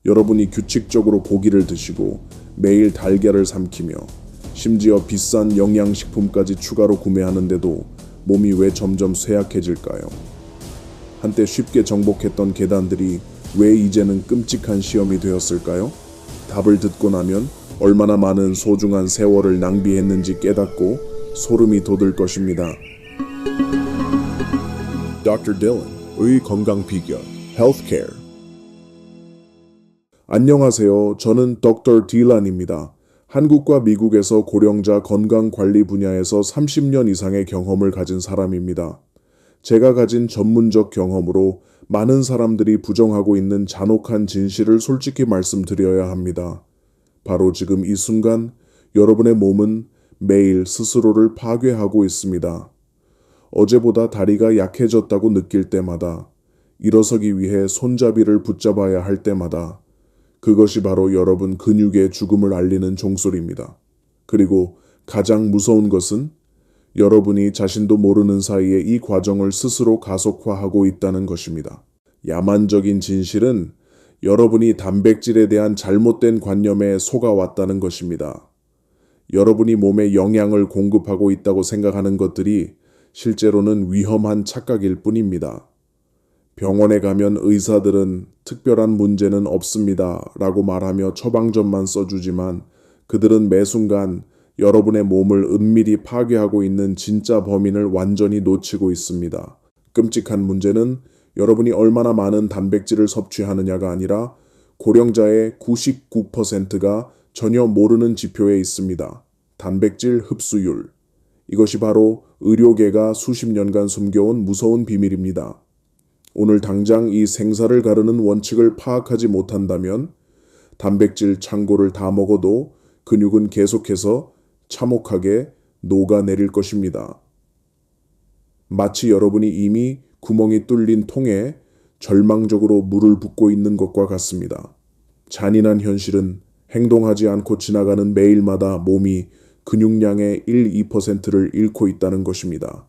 여러분이 규칙적으로 고기를 드시고 매일 달걀을 삼키며 심지어 비싼 영양식품까지 추가로 구매하는데도 몸이 왜 점점 쇠약해질까요? 한때 쉽게 정복했던 계단들이 왜 이제는 끔찍한 시험이 되었을까요? 답을 듣고 나면 얼마나 많은 소중한 세월을 낭비했는지 깨닫고 소름이 돋을 것입니다. Dr. Dylan의 건강 비결, Healthcare. 안녕하세요. 저는 Dr. Dylan입니다. 한국과 미국에서 고령자 건강관리 분야에서 30년 이상의 경험을 가진 사람입니다. 제가 가진 전문적 경험으로 많은 사람들이 부정하고 있는 잔혹한 진실을 솔직히 말씀드려야 합니다. 바로 지금 이 순간 여러분의 몸은 매일 스스로를 파괴하고 있습니다. 어제보다 다리가 약해졌다고 느낄 때마다, 일어서기 위해 손잡이를 붙잡아야 할 때마다 그것이 바로 여러분 근육의 죽음을 알리는 종소리입니다. 그리고 가장 무서운 것은 여러분이 자신도 모르는 사이에 이 과정을 스스로 가속화하고 있다는 것입니다. 야만적인 진실은 여러분이 단백질에 대한 잘못된 관념에 속아왔다는 것입니다. 여러분이 몸에 영양을 공급하고 있다고 생각하는 것들이 실제로는 위험한 착각일 뿐입니다. 병원에 가면 의사들은 특별한 문제는 없습니다 라고 말하며 처방전만 써주지만 그들은 매 순간 여러분의 몸을 은밀히 파괴하고 있는 진짜 범인을 완전히 놓치고 있습니다. 끔찍한 문제는 여러분이 얼마나 많은 단백질을 섭취하느냐가 아니라 고령자의 99%가 전혀 모르는 지표에 있습니다. 단백질 흡수율. 이것이 바로 의료계가 수십 년간 숨겨온 무서운 비밀입니다. 오늘 당장 이 생사를 가르는 원칙을 파악하지 못한다면 단백질 창고를 다 먹어도 근육은 계속해서 참혹하게 녹아내릴 것입니다. 마치 여러분이 이미 구멍이 뚫린 통에 절망적으로 물을 붓고 있는 것과 같습니다. 잔인한 현실은 행동하지 않고 지나가는 매일마다 몸이 근육량의 1~2%를 잃고 있다는 것입니다.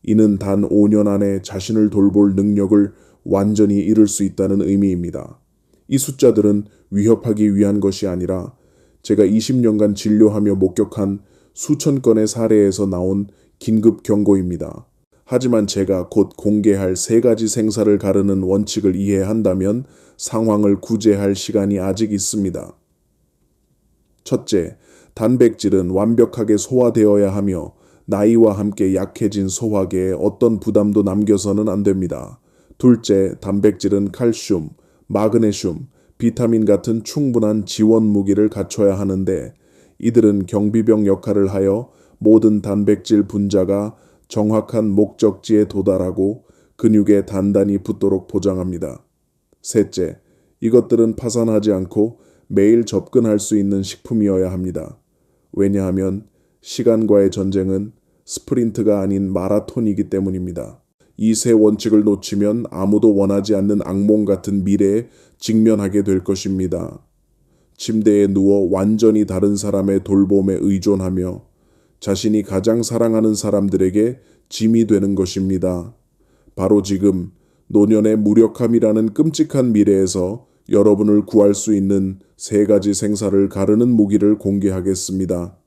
이는 단 5년 안에 자신을 돌볼 능력을 완전히 잃을 수 있다는 의미입니다. 이 숫자들은 위협하기 위한 것이 아니라 제가 20년간 진료하며 목격한 수천 건의 사례에서 나온 긴급 경고입니다. 하지만 제가 곧 공개할 3가지 생사를 가르는 원칙을 이해한다면 상황을 구제할 시간이 아직 있습니다. 첫째, 단백질은 완벽하게 소화되어야 하며 나이와 함께 약해진 소화계에 어떤 부담도 남겨서는 안 됩니다. 둘째, 단백질은 칼슘, 마그네슘, 비타민 같은 충분한 지원 무기를 갖춰야 하는데 이들은 경비병 역할을 하여 모든 단백질 분자가 정확한 목적지에 도달하고 근육에 단단히 붙도록 보장합니다. 셋째, 이것들은 파산하지 않고 매일 접근할 수 있는 식품이어야 합니다. 왜냐하면 시간과의 전쟁은 스프린트가 아닌 마라톤이기 때문입니다. 이 3 원칙을 놓치면 아무도 원하지 않는 악몽 같은 미래에 직면하게 될 것입니다. 침대에 누워 완전히 다른 사람의 돌봄에 의존하며 자신이 가장 사랑하는 사람들에게 짐이 되는 것입니다. 바로 지금 노년의 무력함이라는 끔찍한 미래에서 여러분을 구할 수 있는 3가지 생사를 가르는 무기를 공개하겠습니다.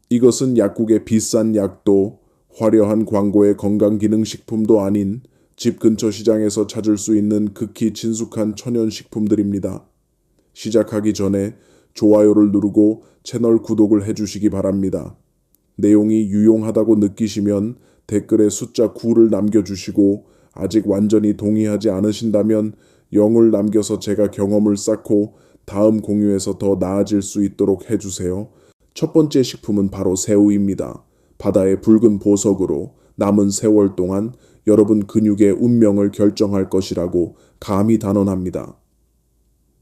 이것은 약국의 비싼 약도 화려한 광고의 건강기능식품도 아닌 집 근처 시장에서 찾을 수 있는 극히 친숙한 천연식품들입니다. 시작하기 전에 좋아요를 누르고 채널 구독을 해주시기 바랍니다. 내용이 유용하다고 느끼시면 댓글에 숫자 9를 남겨주시고 아직 완전히 동의하지 않으신다면 0을 남겨서 제가 경험을 쌓고 다음 공유에서 더 나아질 수 있도록 해주세요. 첫 번째 식품은 바로 새우입니다. 바다의 붉은 보석으로 남은 세월 동안 여러분 근육의 운명을 결정할 것이라고 감히 단언합니다.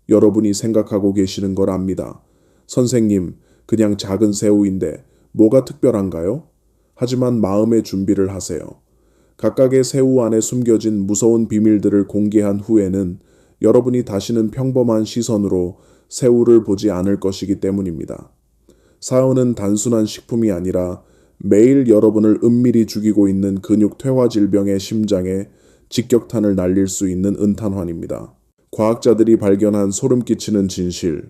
여러분이 생각하고 계시는 걸 압니다. 선생님, 그냥 작은 새우인데 뭐가 특별한가요? 하지만 마음의 준비를 하세요. 각각의 새우 안에 숨겨진 무서운 비밀들을 공개한 후에는 여러분이 다시는 평범한 시선으로 새우를 보지 않을 것이기 때문입니다. 사은은 단순한 식품이 아니라 매일 여러분을 은밀히 죽이고 있는 근육 퇴화 질병의 심장에 직격탄을 날릴 수 있는 은탄환입니다. 과학자들이 발견한 소름 끼치는 진실.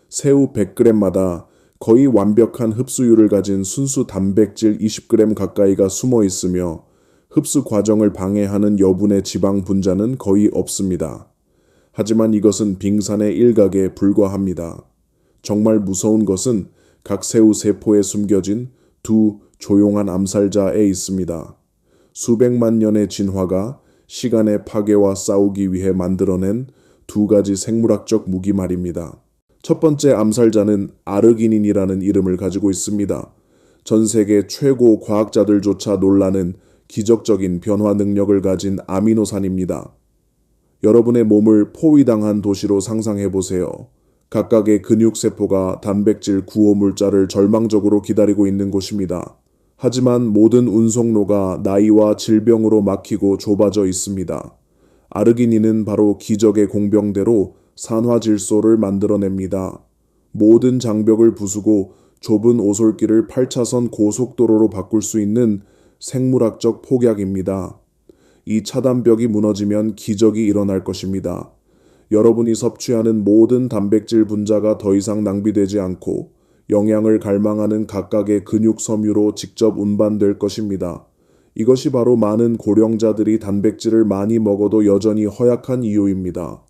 새우 100g마다 거의 완벽한 흡수율을 가진 순수 단백질 20g 가까이가 숨어 있으며 흡수 과정을 방해하는 여분의 지방 분자는 거의 없습니다. 하지만 이것은 빙산의 일각에 불과합니다. 정말 무서운 것은 각 새우 세포에 숨겨진 두 조용한 암살자에 있습니다. 수백만 년의 진화가 시간의 파괴와 싸우기 위해 만들어낸 두 가지 생물학적 무기 말입니다. 첫 번째 암살자는 아르기닌이라는 이름을 가지고 있습니다. 전 세계 최고 과학자들조차 놀라는 기적적인 변화 능력을 가진 아미노산입니다. 여러분의 몸을 포위당한 도시로 상상해 보세요. 각각의 근육세포가 단백질 구호물자를 절망적으로 기다리고 있는 곳입니다. 하지만 모든 운송로가 나이와 질병으로 막히고 좁아져 있습니다. 아르기닌은 바로 기적의 공병대로 산화질소를 만들어냅니다. 모든 장벽을 부수고 좁은 오솔길을 8차선 고속도로로 바꿀 수 있는 생물학적 폭약입니다. 이 차단벽이 무너지면 기적이 일어날 것입니다. 여러분이 섭취하는 모든 단백질 분자가 더 이상 낭비되지 않고 영양을 갈망하는 각각의 근육 섬유로 직접 운반될 것입니다. 이것이 바로 많은 고령자들이 단백질을 많이 먹어도 여전히 허약한 이유입니다.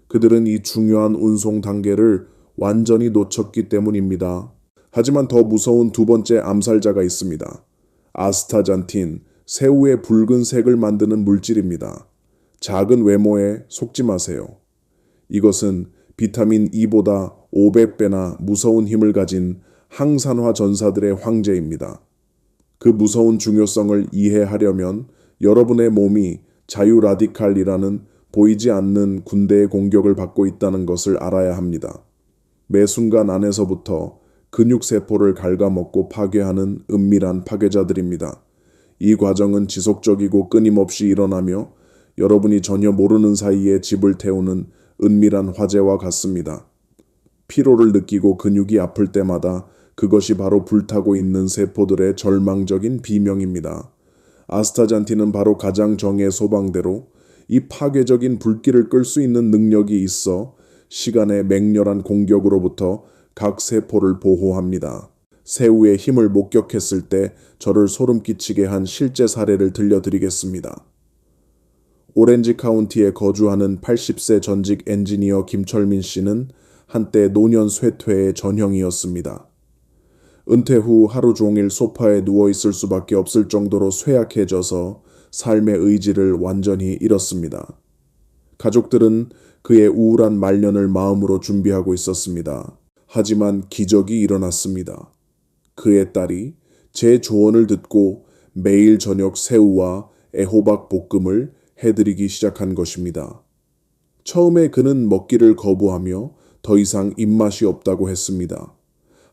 그들은 이 중요한 운송 단계를 완전히 놓쳤기 때문입니다. 하지만 더 무서운 두 번째 암살자가 있습니다. 아스타잔틴, 새우의 붉은색을 만드는 물질입니다. 작은 외모에 속지 마세요. 이것은 비타민 E보다 500배나 무서운 힘을 가진 항산화 전사들의 황제입니다. 그 무서운 중요성을 이해하려면 여러분의 몸이 자유라디칼이라는 보이지 않는 군대의 공격을 받고 있다는 것을 알아야 합니다. 매 순간 안에서부터 근육세포를 갉아먹고 파괴하는 은밀한 파괴자들입니다. 이 과정은 지속적이고 끊임없이 일어나며 여러분이 전혀 모르는 사이에 집을 태우는 은밀한 화재와 같습니다. 피로를 느끼고 근육이 아플 때마다 그것이 바로 불타고 있는 세포들의 절망적인 비명입니다. 아스타잔틴은 바로 가장 정의 소방대로 이 파괴적인 불길을 끌 수 있는 능력이 있어 시간의 맹렬한 공격으로부터 각 세포를 보호합니다. 새우의 힘을 목격했을 때 저를 소름 끼치게 한 실제 사례를 들려드리겠습니다. 오렌지 카운티에 거주하는 80세 전직 엔지니어 김철민 씨는 한때 노년 쇠퇴의 전형이었습니다. 은퇴 후 하루 종일 소파에 누워 있을 수밖에 없을 정도로 쇠약해져서 삶의 의지를 완전히 잃었습니다. 가족들은 그의 우울한 말년을 마음으로 준비하고 있었습니다. 하지만 기적이 일어났습니다. 그의 딸이 제 조언을 듣고 매일 저녁 새우와 애호박 볶음을 해드리기 시작한 것입니다. 처음에 그는 먹기를 거부하며 더 이상 입맛이 없다고 했습니다.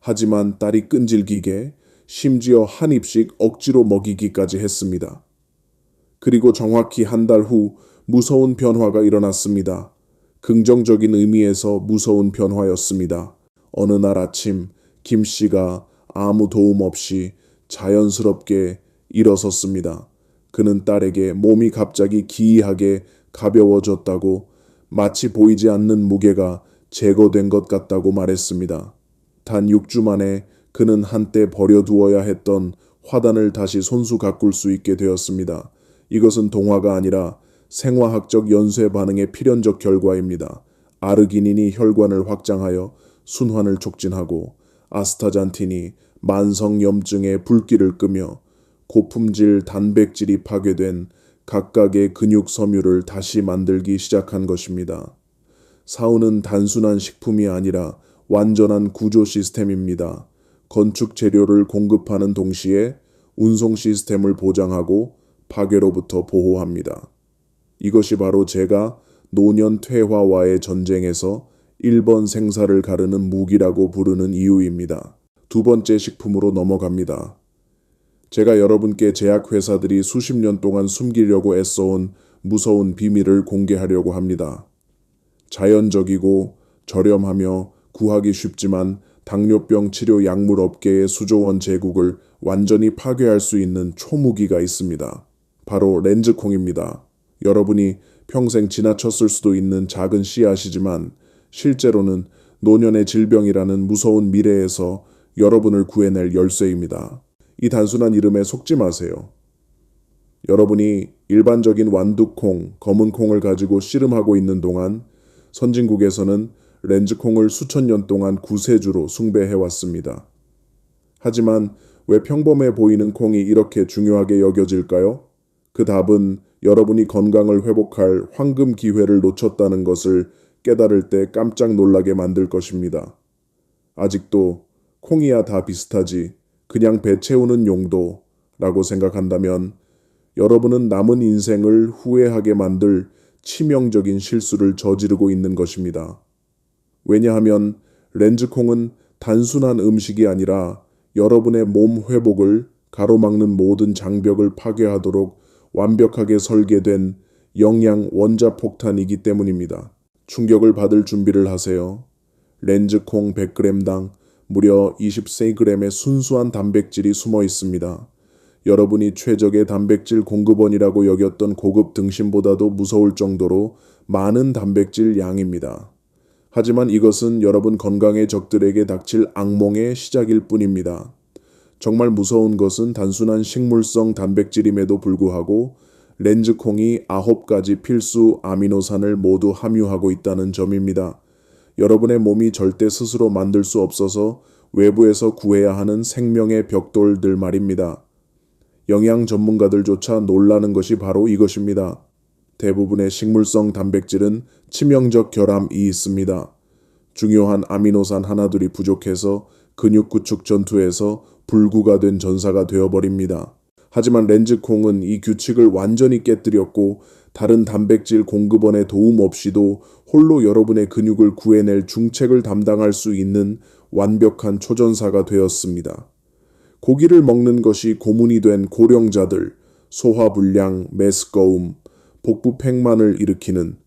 하지만 딸이 끈질기게 심지어 한 입씩 억지로 먹이기까지 했습니다. 그리고 정확히 한 달 후 무서운 변화가 일어났습니다. 긍정적인 의미에서 무서운 변화였습니다. 어느 날 아침 김 씨가 아무 도움 없이 자연스럽게 일어섰습니다. 그는 딸에게 몸이 갑자기 기이하게 가벼워졌다고, 마치 보이지 않는 무게가 제거된 것 같다고 말했습니다. 단 6주 만에 그는 한때 버려두어야 했던 화단을 다시 손수 가꿀 수 있게 되었습니다. 이것은 동화가 아니라 생화학적 연쇄 반응의 필연적 결과입니다. 아르기닌이 혈관을 확장하여 순환을 촉진하고 아스타잔틴이 만성염증의 불길을 끄며 고품질 단백질이 파괴된 각각의 근육 섬유를 다시 만들기 시작한 것입니다. 사우는 단순한 식품이 아니라 완전한 구조 시스템입니다. 건축 재료를 공급하는 동시에 운송 시스템을 보장하고 파괴로부터 보호합니다. 이것이 바로 제가 노년 퇴화와의 전쟁에서 1번 생사를 가르는 무기라고 부르는 이유입니다. 두 번째 식품으로 넘어갑니다. 제가 여러분께 제약회사들이 수십 년 동안 숨기려고 애써온 무서운 비밀을 공개하려고 합니다. 자연적이고 저렴하며 구하기 쉽지만 당뇨병 치료 약물 업계의 수조원 제국을 완전히 파괴할 수 있는 초무기가 있습니다. 바로 렌즈콩입니다. 여러분이 평생 지나쳤을 수도 있는 작은 씨앗이지만 실제로는 노년의 질병이라는 무서운 미래에서 여러분을 구해낼 열쇠입니다. 이 단순한 이름에 속지 마세요. 여러분이 일반적인 완두콩, 검은 콩을 가지고 씨름하고 있는 동안 선진국에서는 렌즈콩을 수천 년 동안 구세주로 숭배해왔습니다. 하지만 왜 평범해 보이는 콩이 이렇게 중요하게 여겨질까요? 그 답은 여러분이 건강을 회복할 황금 기회를 놓쳤다는 것을 깨달을 때 깜짝 놀라게 만들 것입니다. 아직도 콩이야 다 비슷하지, 그냥 배 채우는 용도라고 생각한다면 여러분은 남은 인생을 후회하게 만들 치명적인 실수를 저지르고 있는 것입니다. 왜냐하면 렌즈콩은 단순한 음식이 아니라 여러분의 몸 회복을 가로막는 모든 장벽을 파괴하도록 완벽하게 설계된 영양 원자폭탄이기 때문입니다. 충격을 받을 준비를 하세요. 렌즈콩 100g당 무려 23g의 순수한 단백질이 숨어 있습니다. 여러분이 최적의 단백질 공급원이라고 여겼던 고급 등심보다도 무서울 정도로 많은 단백질 양입니다. 하지만 이것은 여러분 건강의 적들에게 닥칠 악몽의 시작일 뿐입니다. 정말 무서운 것은 단순한 식물성 단백질임에도 불구하고 렌즈콩이 9가지 필수 아미노산을 모두 함유하고 있다는 점입니다. 여러분의 몸이 절대 스스로 만들 수 없어서 외부에서 구해야 하는 생명의 벽돌들 말입니다. 영양 전문가들조차 놀라는 것이 바로 이것입니다. 대부분의 식물성 단백질은 치명적 결함이 있습니다. 중요한 아미노산 하나둘이 부족해서 근육 구축 전투에서 불구가 된 전사가 되어버립니다. 하지만 렌즈콩은 이 규칙을 완전히 깨뜨렸고 다른 단백질 공급원의 도움 없이도 홀로 여러분의 근육을 구해낼 중책을 담당할 수 있는 완벽한 초전사가 되었습니다. 고기를 먹는 것이 고문이 된 고령자들, 소화불량, 메스꺼움, 복부 팽만을 일으키는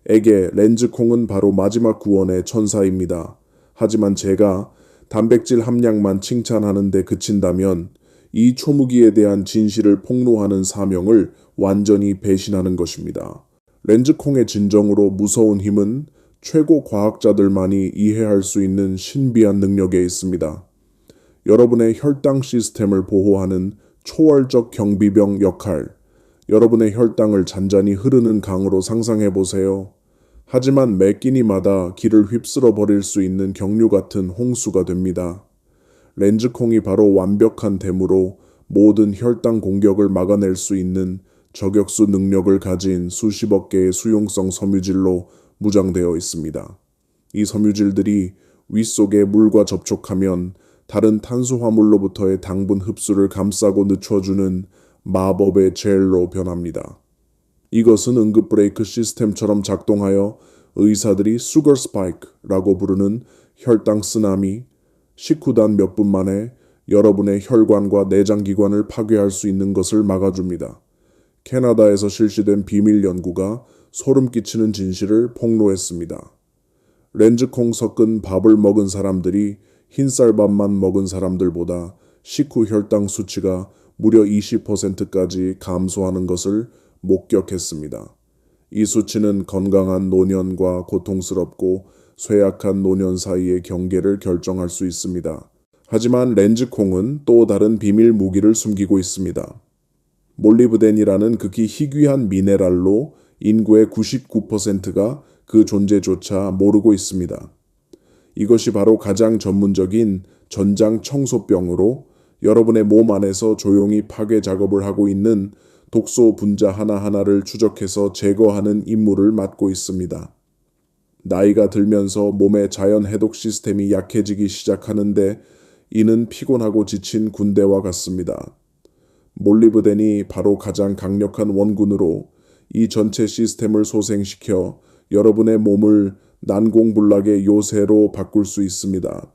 에게 렌즈콩은 바로 마지막 구원의 천사입니다. 하지만 제가 단백질 함량만 칭찬하는 데 그친다면 이 초무기에 대한 진실을 폭로하는 사명을 완전히 배신하는 것입니다. 렌즈콩의 진정으로 무서운 힘은 최고 과학자들만이 이해할 수 있는 신비한 능력에 있습니다. 여러분의 혈당 시스템을 보호하는 초월적 경비병 역할, 여러분의 혈당을 잔잔히 흐르는 강으로 상상해 보세요. 하지만 매 끼니마다 길을 휩쓸어 버릴 수 있는 경류 같은 홍수가 됩니다. 렌즈콩이 바로 완벽한 댐으로 모든 혈당 공격을 막아낼 수 있는 저격수 능력을 가진 수십억 개의 수용성 섬유질로 무장되어 있습니다. 이 섬유질들이 위 속의 물과 접촉하면 다른 탄수화물로부터의 당분 흡수를 감싸고 늦춰주는 마법의 젤로 변합니다. 이것은 응급 브레이크 시스템처럼 작동하여 의사들이 수거 스파이크라고 부르는 혈당 쓰나미, 식후단 몇 분 만에 여러분의 혈관과 내장기관을 파괴할 수 있는 것을 막아줍니다. 캐나다에서 실시된 비밀 연구가 소름 끼치는 진실을 폭로했습니다. 렌즈콩 섞은 밥을 먹은 사람들이 흰쌀밥만 먹은 사람들보다 식후 혈당 수치가 무려 20%까지 감소하는 것을 목격했습니다. 이 수치는 건강한 노년과 고통스럽고 쇠약한 노년 사이의 경계를 결정할 수 있습니다. 하지만 렌즈콩은 또 다른 비밀 무기를 숨기고 있습니다. 몰리브덴이라는 극히 희귀한 미네랄로 인구의 99%가 그 존재조차 모르고 있습니다. 이것이 바로 가장 전문적인 전장 청소병으로 여러분의 몸 안에서 조용히 파괴 작업을 하고 있는 독소 분자 하나하나를 추적해서 제거하는 임무를 맡고 있습니다. 나이가 들면서 몸의 자연 해독 시스템이 약해지기 시작하는데 이는 피곤하고 지친 군대와 같습니다. 몰리브덴이 바로 가장 강력한 원군으로 이 전체 시스템을 소생시켜 여러분의 몸을 난공불락의 요새로 바꿀 수 있습니다.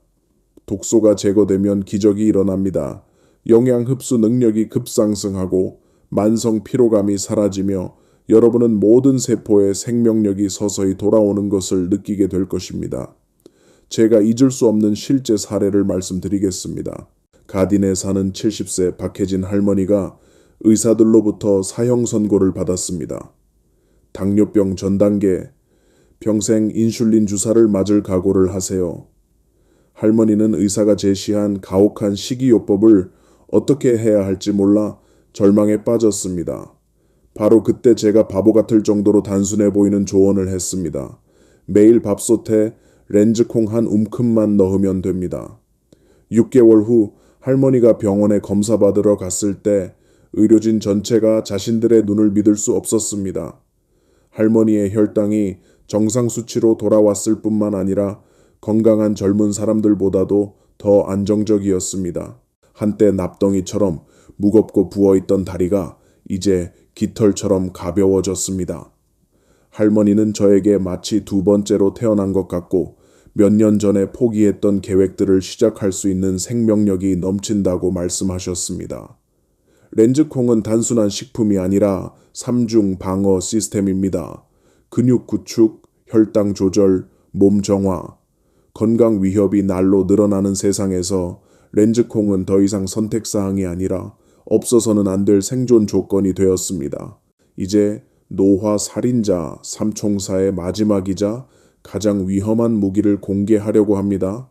독소가 제거되면 기적이 일어납니다. 영양 흡수 능력이 급상승하고 만성 피로감이 사라지며 여러분은 모든 세포의 생명력이 서서히 돌아오는 것을 느끼게 될 것입니다. 제가 잊을 수 없는 실제 사례를 말씀드리겠습니다. 가딘에 사는 70세 박혜진 할머니가 의사들로부터 사형 선고를 받았습니다. 당뇨병 전 단계, 평생 인슐린 주사를 맞을 각오를 하세요. 할머니는 의사가 제시한 가혹한 식이요법을 어떻게 해야 할지 몰라 절망에 빠졌습니다. 바로 그때 제가 바보 같을 정도로 단순해 보이는 조언을 했습니다. 매일 밥솥에 렌즈콩 한 움큼만 넣으면 됩니다. 6개월 후 할머니가 병원에 검사받으러 갔을 때 의료진 전체가 자신들의 눈을 믿을 수 없었습니다. 할머니의 혈당이 정상 수치로 돌아왔을 뿐만 아니라 건강한 젊은 사람들보다도 더 안정적이었습니다. 한때 납덩이처럼 무겁고 부어있던 다리가 이제 깃털처럼 가벼워졌습니다. 할머니는 저에게 마치 두 번째로 태어난 것 같고 몇 년 전에 포기했던 계획들을 시작할 수 있는 생명력이 넘친다고 말씀하셨습니다. 렌즈콩은 단순한 식품이 아니라 3중 방어 시스템입니다. 근육 구축, 혈당 조절, 몸 정화. 건강 위협이 날로 늘어나는 세상에서 렌즈콩은 더 이상 선택사항이 아니라 없어서는 안 될 생존 조건이 되었습니다. 이제 노화 살인자 삼총사의 마지막이자 가장 위험한 무기를 공개하려고 합니다.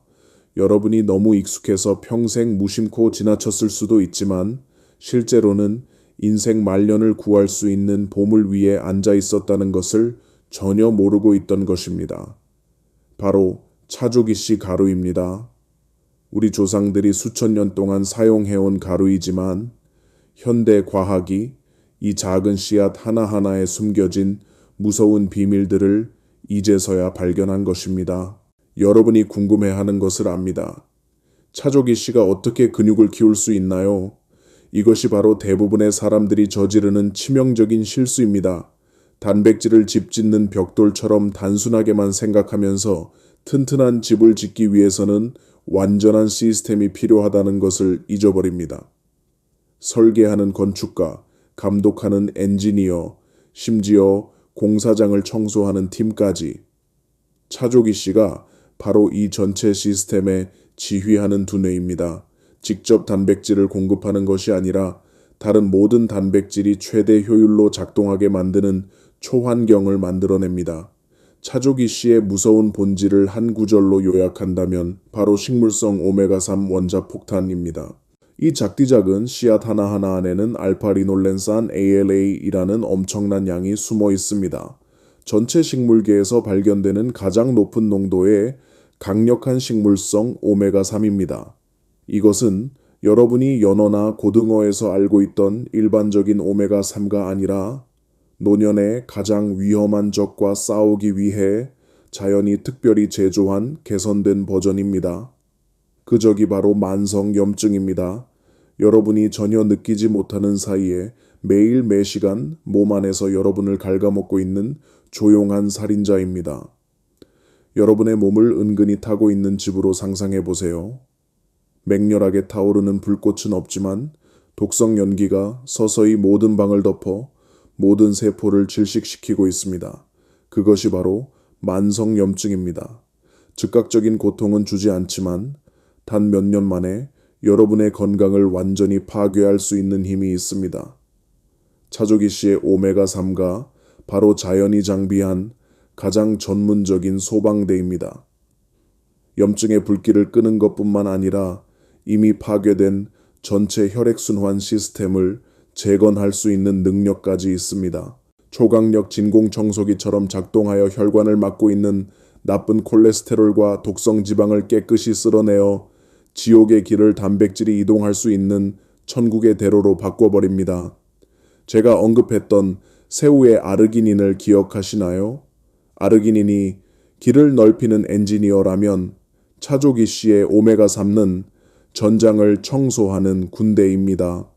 여러분이 너무 익숙해서 평생 무심코 지나쳤을 수도 있지만 실제로는 인생 말년을 구할 수 있는 보물 위에 앉아 있었다는 것을 전혀 모르고 있던 것입니다. 바로 차조기씨 가루입니다. 우리 조상들이 수천 년 동안 사용해온 가루이지만 현대 과학이 이 작은 씨앗 하나하나에 숨겨진 무서운 비밀들을 이제서야 발견한 것입니다. 여러분이 궁금해하는 것을 압니다. 차조기 씨가 어떻게 근육을 키울 수 있나요? 이것이 바로 대부분의 사람들이 저지르는 치명적인 실수입니다. 단백질을 집 짓는 벽돌처럼 단순하게만 생각하면서 튼튼한 집을 짓기 위해서는 완전한 시스템이 필요하다는 것을 잊어버립니다. 설계하는 건축가, 감독하는 엔지니어, 심지어 공사장을 청소하는 팀까지. 차조기 씨가 바로 이 전체 시스템에 지휘하는 두뇌입니다. 직접 단백질을 공급하는 것이 아니라 다른 모든 단백질이 최대 효율로 작동하게 만드는 초환경을 만들어냅니다. 차조기 씨의 무서운 본질을 한 구절로 요약한다면 바로 식물성 오메가3 원자 폭탄입니다. 이 작디작은 씨앗 하나하나 안에는 알파리놀렌산 ALA이라는 엄청난 양이 숨어 있습니다. 전체 식물계에서 발견되는 가장 높은 농도의 강력한 식물성 오메가3입니다. 이것은 여러분이 연어나 고등어에서 알고 있던 일반적인 오메가3가 아니라 노년의 가장 위험한 적과 싸우기 위해 자연이 특별히 제조한 개선된 버전입니다. 그 적이 바로 만성염증입니다. 여러분이 전혀 느끼지 못하는 사이에 매일 매시간 몸 안에서 여러분을 갉아먹고 있는 조용한 살인자입니다. 여러분의 몸을 은근히 타고 있는 집으로 상상해 보세요. 맹렬하게 타오르는 불꽃은 없지만 독성 연기가 서서히 모든 방을 덮어 모든 세포를 질식시키고 있습니다. 그것이 바로 만성염증입니다. 즉각적인 고통은 주지 않지만 단 몇 년 만에 여러분의 건강을 완전히 파괴할 수 있는 힘이 있습니다. 차조기 씨의 오메가3가 바로 자연이 장비한 가장 전문적인 소방대입니다. 염증의 불길을 끄는 것뿐만 아니라 이미 파괴된 전체 혈액순환 시스템을 재건할 수 있는 능력까지 있습니다. 초강력 진공청소기처럼 작동하여 혈관을 막고 있는 나쁜 콜레스테롤과 독성 지방을 깨끗이 쓸어내어 지옥의 길을 단백질이 이동할 수 있는 천국의 대로로 바꿔버립니다. 제가 언급했던 새우의 아르기닌을 기억하시나요? 아르기닌이 길을 넓히는 엔지니어라면 차조기 씨의 오메가3는 전장을 청소하는 군대입니다.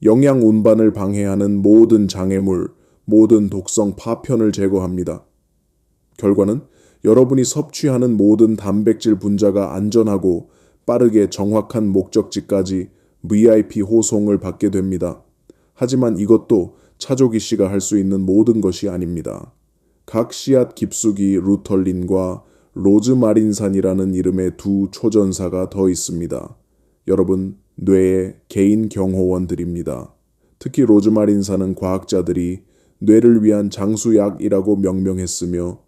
영양 운반을 방해하는 모든 장애물, 모든 독성 파편을 제거합니다. 결과는 여러분이 섭취하는 모든 단백질 분자가 안전하고 빠르게 정확한 목적지까지 VIP 호송을 받게 됩니다. 하지만 이것도 차조기 씨가 할 수 있는 모든 것이 아닙니다. 각 씨앗 깊숙이 루털린과 로즈마린산이라는 이름의 두 초전사가 더 있습니다. 여러분, 뇌의 개인 경호원들입니다. 특히 로즈마린산은 과학자들이 뇌를 위한 장수약이라고 명명했으며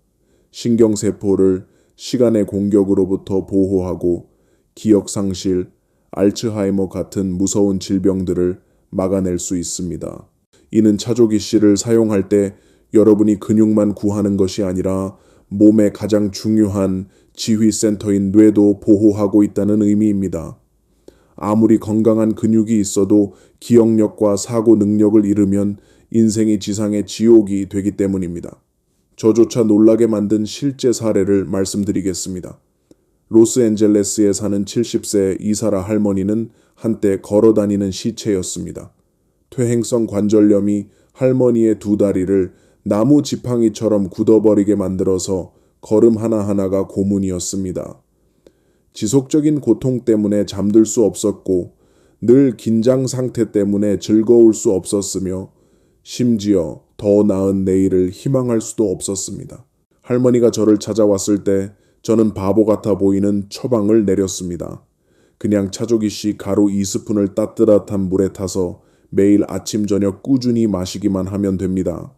신경세포를 시간의 공격으로부터 보호하고 기억상실, 알츠하이머 같은 무서운 질병들을 막아낼 수 있습니다. 이는 차조기 씨를 사용할 때 여러분이 근육만 구하는 것이 아니라 몸의 가장 중요한 지휘센터인 뇌도 보호하고 있다는 의미입니다. 아무리 건강한 근육이 있어도 기억력과 사고 능력을 잃으면 인생이 지상의 지옥이 되기 때문입니다. 저조차 놀라게 만든 실제 사례를 말씀드리겠습니다. 로스앤젤레스에 사는 70세 이사라 할머니는 한때 걸어다니는 시체였습니다. 퇴행성 관절염이 할머니의 두 다리를 나무 지팡이처럼 굳어버리게 만들어서 걸음 하나하나가 고문이었습니다. 지속적인 고통 때문에 잠들 수 없었고 늘 긴장 상태 때문에 즐거울 수 없었으며 심지어 더 나은 내일을 희망할 수도 없었습니다. 할머니가 저를 찾아왔을 때 저는 바보 같아 보이는 처방을 내렸습니다. 그냥 차조기 씨 가루 2스푼을 따뜻한 물에 타서 매일 아침 저녁 꾸준히 마시기만 하면 됩니다.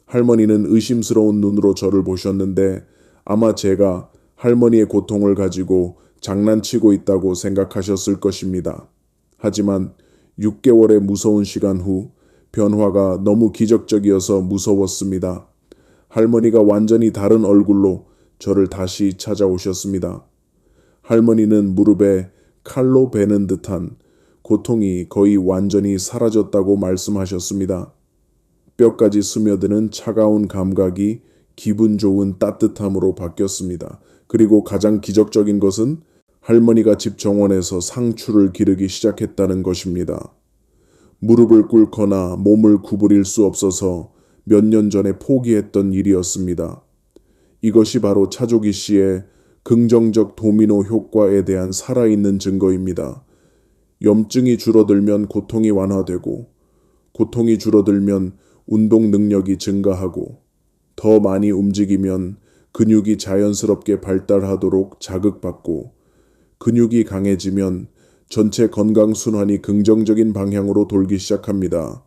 할머니는 의심스러운 눈으로 저를 보셨는데 아마 제가 할머니의 고통을 가지고 장난치고 있다고 생각하셨을 것입니다. 하지만 6개월의 무서운 시간 후 변화가 너무 기적적이어서 무서웠습니다. 할머니가 완전히 다른 얼굴로 저를 다시 찾아오셨습니다. 할머니는 무릎에 칼로 베는 듯한 고통이 거의 완전히 사라졌다고 말씀하셨습니다. 뼈까지 스며드는 차가운 감각이 기분 좋은 따뜻함으로 바뀌었습니다. 그리고 가장 기적적인 것은 할머니가 집 정원에서 상추를 기르기 시작했다는 것입니다. 무릎을 꿇거나 몸을 구부릴 수 없어서 몇 년 전에 포기했던 일이었습니다. 이것이 바로 차조기 씨의 긍정적 도미노 효과에 대한 살아있는 증거입니다. 염증이 줄어들면 고통이 완화되고, 고통이 줄어들면 운동 능력이 증가하고, 더 많이 움직이면 근육이 자연스럽게 발달하도록 자극받고, 근육이 강해지면 전체 건강 순환이 긍정적인 방향으로 돌기 시작합니다.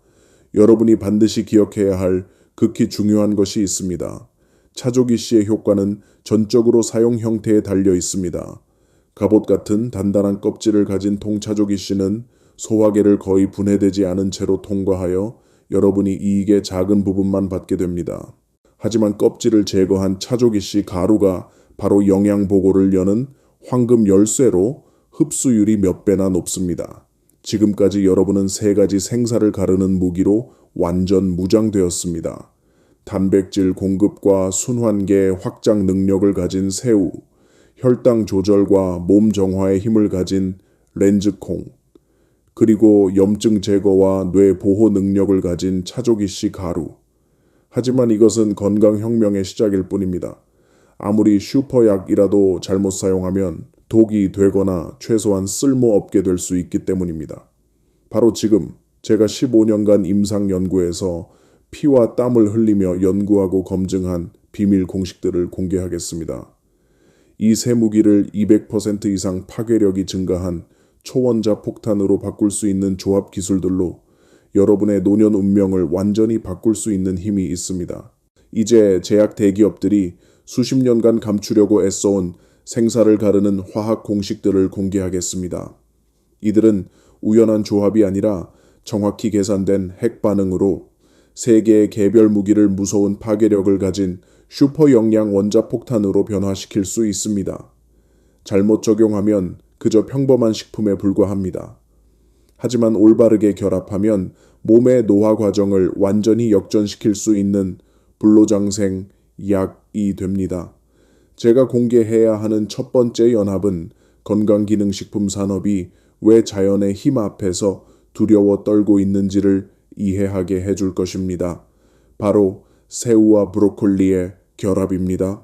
여러분이 반드시 기억해야 할 극히 중요한 것이 있습니다. 차조기 씨의 효과는 전적으로 사용 형태에 달려 있습니다. 갑옷 같은 단단한 껍질을 가진 통차조기 씨는 소화계를 거의 분해되지 않은 채로 통과하여 여러분이 이익의 작은 부분만 받게 됩니다. 하지만 껍질을 제거한 차조기 씨 가루가 바로 영양 보고를 여는 황금 열쇠로 흡수율이 몇 배나 높습니다. 지금까지 여러분은 세 가지 생사를 가르는 무기로 완전 무장되었습니다. 단백질 공급과 순환계 확장 능력을 가진 새우, 혈당 조절과 몸 정화의 힘을 가진 렌즈콩, 그리고 염증 제거와 뇌 보호 능력을 가진 차조기 씨 가루. 하지만 이것은 건강혁명의 시작일 뿐입니다. 아무리 슈퍼약이라도 잘못 사용하면 독이 되거나 최소한 쓸모없게 될 수 있기 때문입니다. 바로 지금 제가 15년간 임상 연구에서 피와 땀을 흘리며 연구하고 검증한 비밀 공식들을 공개하겠습니다. 이 세 무기를 200% 이상 파괴력이 증가한 초원자 폭탄으로 바꿀 수 있는 조합 기술들로 여러분의 노년 운명을 완전히 바꿀 수 있는 힘이 있습니다. 이제 제약 대기업들이 수십 년간 감추려고 애써온 생사를 가르는 화학 공식들을 공개하겠습니다. 이들은 우연한 조합이 아니라 정확히 계산된 핵 반응으로 세 개의 개별 무기를 무서운 파괴력을 가진 슈퍼 영양 원자 폭탄으로 변화시킬 수 있습니다. 잘못 적용하면 그저 평범한 식품에 불과합니다. 하지만 올바르게 결합하면 몸의 노화 과정을 완전히 역전시킬 수 있는 불로장생 약이 됩니다. 제가 공개해야 하는 첫 번째 연합은 건강기능식품 산업이 왜 자연의 힘 앞에서 두려워 떨고 있는지를 이해하게 해줄 것입니다. 바로 새우와 브로콜리의 결합입니다.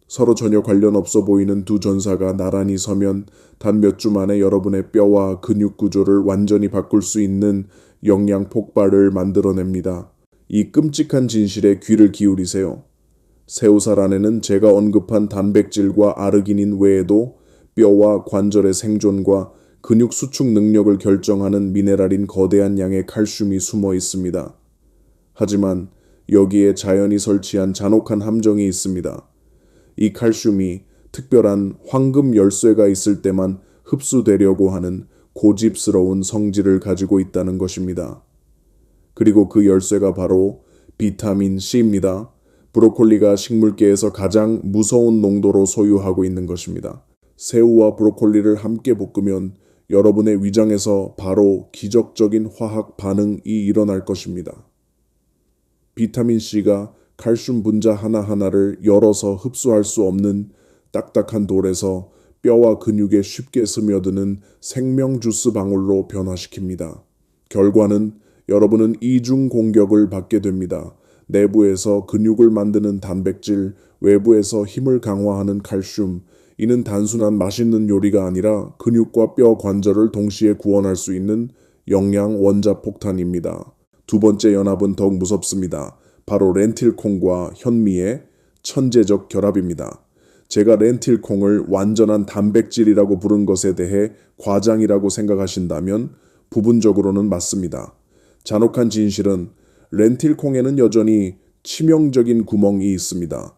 서로 전혀 관련 없어 보이는 두 전사가 나란히 서면 단 몇 주 만에 여러분의 뼈와 근육 구조를 완전히 바꿀 수 있는 영양 폭발을 만들어냅니다. 이 끔찍한 진실에 귀를 기울이세요. 새우살 안에는 제가 언급한 단백질과 아르기닌 외에도 뼈와 관절의 생존과 근육 수축 능력을 결정하는 미네랄인 거대한 양의 칼슘이 숨어 있습니다. 하지만 여기에 자연이 설치한 잔혹한 함정이 있습니다. 이 칼슘이 특별한 황금 열쇠가 있을 때만 흡수되려고 하는 고집스러운 성질을 가지고 있다는 것입니다. 그리고 그 열쇠가 바로 비타민 C입니다. 브로콜리가 식물계에서 가장 무서운 농도로 소유하고 있는 것입니다. 새우와 브로콜리를 함께 볶으면 여러분의 위장에서 바로 기적적인 화학 반응이 일어날 것입니다. 비타민 C가 칼슘 분자 하나하나를 열어서 흡수할 수 없는 딱딱한 돌에서 뼈와 근육에 쉽게 스며드는 생명 주스 방울로 변화시킵니다. 결과는 여러분은 이중 공격을 받게 됩니다. 내부에서 근육을 만드는 단백질, 외부에서 힘을 강화하는 칼슘. 이는 단순한 맛있는 요리가 아니라 근육과 뼈 관절을 동시에 구원할 수 있는 영양 원자 폭탄입니다. 두 번째 연합은 더욱 무섭습니다. 바로 렌틸콩과 현미의 천재적 결합입니다. 제가 렌틸콩을 완전한 단백질이라고 부른 것에 대해 과장이라고 생각하신다면 부분적으로는 맞습니다. 잔혹한 진실은 렌틸콩에는 여전히 치명적인 구멍이 있습니다.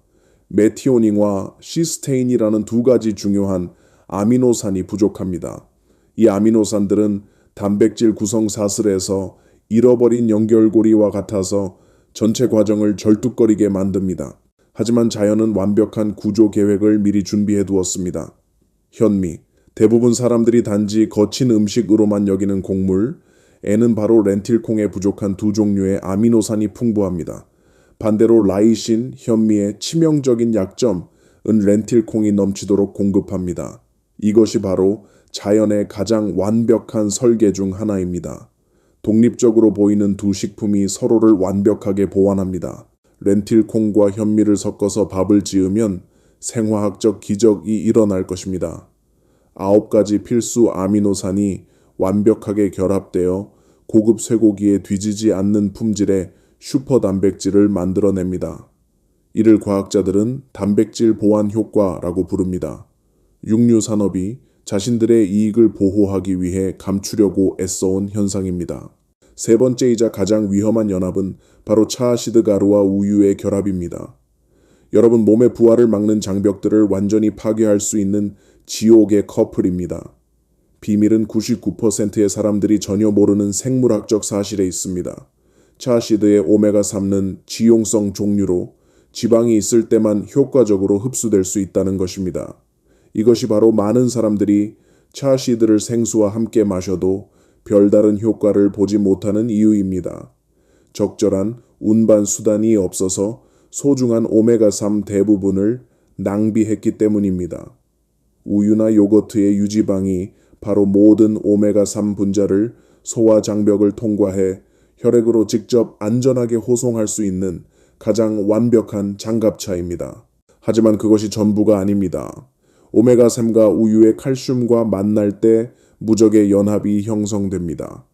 메티오닌과 시스테인이라는 두 가지 중요한 아미노산이 부족합니다. 이 아미노산들은 단백질 구성 사슬에서 잃어버린 연결고리와 같아서 전체 과정을 절뚝거리게 만듭니다. 하지만 자연은 완벽한 구조 계획을 미리 준비해 두었습니다. 현미, 대부분 사람들이 단지 거친 음식으로만 여기는 곡물, 에는 바로 렌틸콩에 부족한 두 종류의 아미노산이 풍부합니다. 반대로 라이신, 현미의 치명적인 약점은 렌틸콩이 넘치도록 공급합니다. 이것이 바로 자연의 가장 완벽한 설계 중 하나입니다. 독립적으로 보이는 두 식품이 서로를 완벽하게 보완합니다. 렌틸콩과 현미를 섞어서 밥을 지으면 생화학적 기적이 일어날 것입니다. 9가지 필수 아미노산이 완벽하게 결합되어 고급 쇠고기에 뒤지지 않는 품질의 슈퍼 단백질을 만들어냅니다. 이를 과학자들은 단백질 보완 효과라고 부릅니다. 육류 산업이 자신들의 이익을 보호하기 위해 감추려고 애써온 현상입니다. 세 번째이자 가장 위험한 연합은 바로 차아시드 가루와 우유의 결합입니다. 여러분 몸의 부하를 막는 장벽들을 완전히 파괴할 수 있는 지옥의 커플입니다. 비밀은 99%의 사람들이 전혀 모르는 생물학적 사실에 있습니다. 차아시드의 오메가3는 지용성 종류로 지방이 있을 때만 효과적으로 흡수될 수 있다는 것입니다. 이것이 바로 많은 사람들이 차아시드를 생수와 함께 마셔도 별다른 효과를 보지 못하는 이유입니다. 적절한 운반 수단이 없어서 소중한 오메가3 대부분을 낭비했기 때문입니다. 우유나 요거트의 유지방이 바로 모든 오메가3 분자를 소화 장벽을 통과해 혈액으로 직접 안전하게 호송할 수 있는 가장 완벽한 장갑차입니다. 하지만 그것이 전부가 아닙니다. 오메가3가 우유의 칼슘과 만날 때 무적의 연합이 형성됩니다.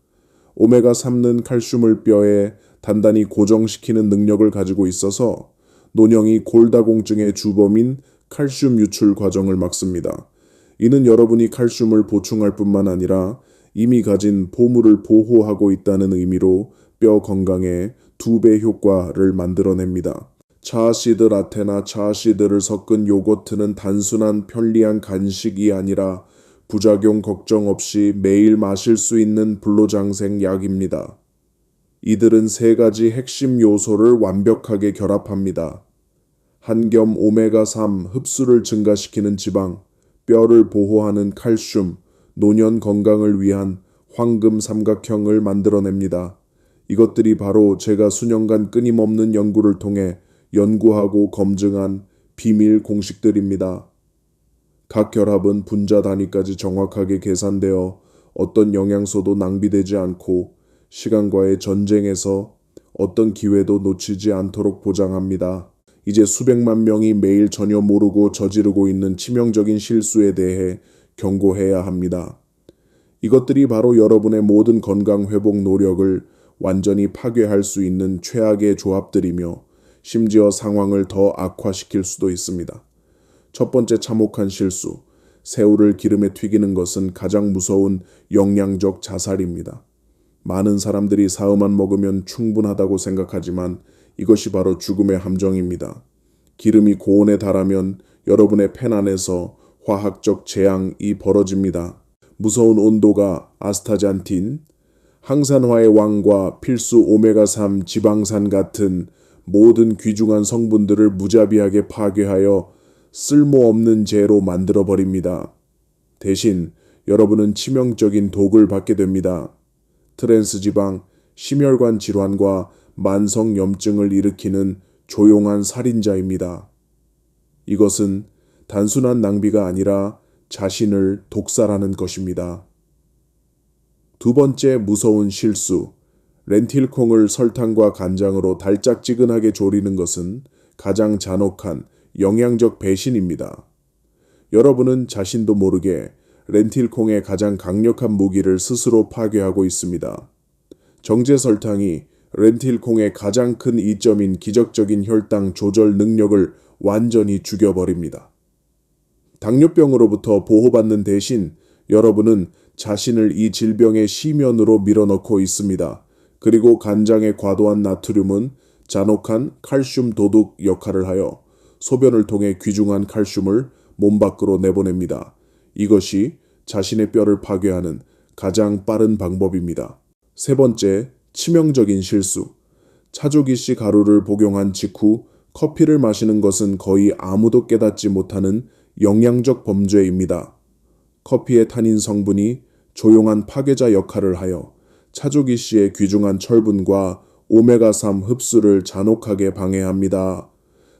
오메가3는 칼슘을 뼈에 단단히 고정시키는 능력을 가지고 있어서 논형이 골다공증의 주범인 칼슘 유출 과정을 막습니다. 이는 여러분이 칼슘을 보충할 뿐만 아니라 이미 가진 보물을 보호하고 있다는 의미로 뼈 건강에 2배 효과를 만들어냅니다. 차아시드 라테나 차아시드를 섞은 요거트는 단순한 편리한 간식이 아니라 부작용 걱정 없이 매일 마실 수 있는 불로장생 약입니다. 이들은 3가지 핵심 요소를 완벽하게 결합합니다. 한겸 오메가3 흡수를 증가시키는 지방, 뼈를 보호하는 칼슘, 노년 건강을 위한 황금 삼각형을 만들어냅니다. 이것들이 바로 제가 수년간 끊임없는 연구를 통해 연구하고 검증한 비밀 공식들입니다. 각 결합은 분자 단위까지 정확하게 계산되어 어떤 영양소도 낭비되지 않고 시간과의 전쟁에서 어떤 기회도 놓치지 않도록 보장합니다. 이제 수백만 명이 매일 전혀 모르고 저지르고 있는 치명적인 실수에 대해 경고해야 합니다. 이것들이 바로 여러분의 모든 건강 회복 노력을 완전히 파괴할 수 있는 최악의 조합들이며 심지어 상황을 더 악화시킬 수도 있습니다. 첫 번째 참혹한 실수, 새우를 기름에 튀기는 것은 가장 무서운 영양적 자살입니다. 많은 사람들이 사흘만 먹으면 충분하다고 생각하지만 이것이 바로 죽음의 함정입니다. 기름이 고온에 달하면 여러분의 팬 안에서 화학적 재앙이 벌어집니다. 무서운 온도가 아스타잔틴, 항산화의 왕과 필수 오메가3 지방산 같은 모든 귀중한 성분들을 무자비하게 파괴하여 쓸모없는 재로 만들어버립니다. 대신 여러분은 치명적인 독을 받게 됩니다. 트랜스지방, 심혈관 질환과 만성염증을 일으키는 조용한 살인자입니다. 이것은 단순한 낭비가 아니라 자신을 독살하는 것입니다. 두 번째 무서운 실수, 렌틸콩을 설탕과 간장으로 달짝지근하게 조리는 것은 가장 잔혹한 영양적 배신입니다. 여러분은 자신도 모르게 렌틸콩의 가장 강력한 무기를 스스로 파괴하고 있습니다. 정제 설탕이 렌틸콩의 가장 큰 이점인 기적적인 혈당 조절 능력을 완전히 죽여버립니다. 당뇨병으로부터 보호받는 대신 여러분은 자신을 이 질병의 시면으로 밀어넣고 있습니다. 그리고 간장의 과도한 나트륨은 잔혹한 칼슘 도둑 역할을 하여 소변을 통해 귀중한 칼슘을 몸 밖으로 내보냅니다. 이것이 자신의 뼈를 파괴하는 가장 빠른 방법입니다. 세 번째, 치명적인 실수. 차조기씨 가루를 복용한 직후 커피를 마시는 것은 거의 아무도 깨닫지 못하는 영양적 범죄입니다. 커피의 타닌 성분이 조용한 파괴자 역할을 하여 차조기씨의 귀중한 철분과 오메가3 흡수를 잔혹하게 방해합니다.